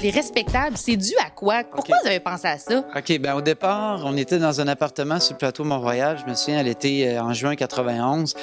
Les respectables, c'est dû à quoi? Pourquoi vous avez pensé à ça? OK, bien au départ, on était dans un appartement sur le plateau Mont-Royal. Je me souviens, elle était en juin 91.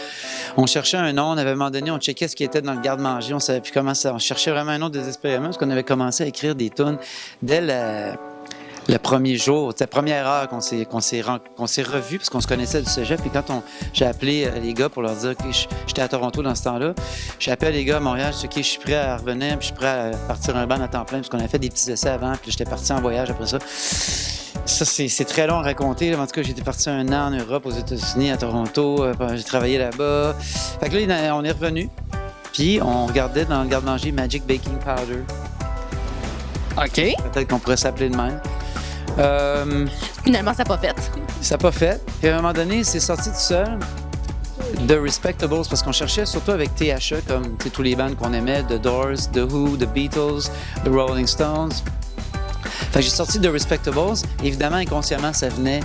On cherchait un nom. On avait, à un moment donné, on checkait ce qui était dans le garde-manger. On savait plus comment ça. On cherchait vraiment un nom désespérément parce qu'on avait commencé à écrire des tunes dès le premier jour, la première heure qu'on s'est revus parce qu'on se connaissait du cégep. Puis quand j'ai appelé les gars pour leur dire que j'étais à Toronto dans ce temps-là, j'ai appelé les gars à Montréal, je dis OK, je suis prêt à revenir, puis je suis prêt à partir un band à temps plein parce qu'on avait fait des petits essais avant, puis j'étais parti en voyage après ça. Ça, c'est très long à raconter. En tout cas, j'étais parti un an en Europe, aux États-Unis, à Toronto. J'ai travaillé là-bas. Fait que là, on est revenu. Puis on regardait dans le garde-manger Magic Baking Powder. OK. Peut-être qu'on pourrait s'appeler de même. Finalement, ça n'a pas fait. Ça n'a pas fait. Puis à un moment donné, c'est sorti tout seul. The Respectables, parce qu'on cherchait surtout avec THE, comme tous les bands qu'on aimait, The Doors, The Who, The Beatles, The Rolling Stones. Fait que j'ai sorti The Respectables. Évidemment, inconsciemment, ça venait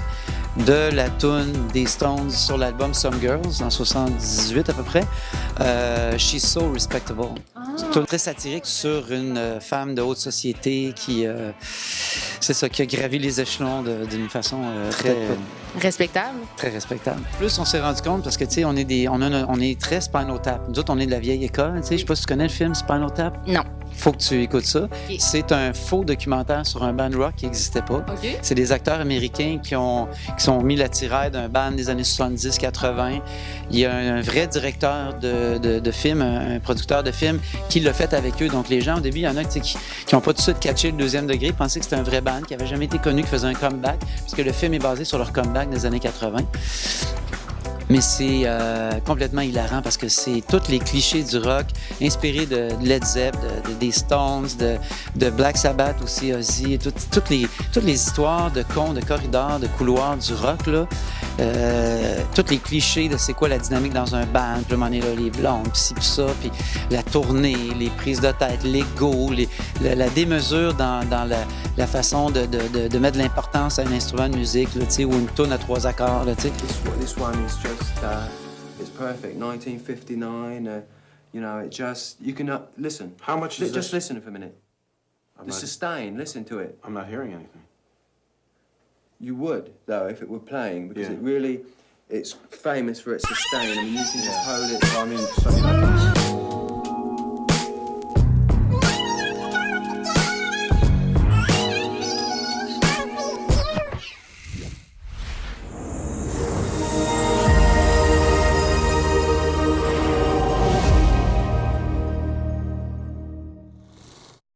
de la tune des Stones sur l'album Some Girls, en 78 à peu près. She's So Respectable. C'est une tune très satirique sur une femme de haute société qui, c'est ça, qui a gravi les échelons d'une façon très Respectable. très respectable. Plus, on s'est rendu compte parce que, tu sais, on est très Spinal Tap. Nous autres, on est de la vieille école. Tu sais, je sais pas si tu connais le film Spinal Tap. Non. Faut que tu écoutes ça. Okay. C'est un faux documentaire sur un band rock qui n'existait pas. Okay. C'est des acteurs américains qui sont mis la tiraille d'un band des années 70-80. Il y a un vrai directeur de film, un producteur de film qui l'a fait avec eux. Donc les gens, au début, il y en a qui n'ont pas tout de suite catché le deuxième degré, pensaient que c'était un vrai band, qui n'avait jamais été connu, qui faisait un comeback, puisque le film est basé sur leur comeback des années 80. Mais c'est complètement hilarant parce que c'est tous les clichés du rock inspirés de Led Zepp, des Stones, de Black Sabbath aussi, Ozzy, toutes les histoires de cons, de corridors, de couloirs du rock, là. Tous les clichés de c'est quoi la dynamique dans un band, puis là, les blondes, puis ci, puis ça, puis la tournée, les prises de tête, l'ego, la démesure dans la façon de mettre de l'importance à un instrument de musique, là, ou une tourne à 3 accords. Là, This one is just, it's perfect. 1959, you know, it just, you can, listen. How much is Just this? listen for a minute. The sustain, listen to it. I'm not hearing anything. You would, though, if it were playing, because Yeah. it really, it's famous for its sustain. I mean, you can just hold it. Well, I mean, so you have to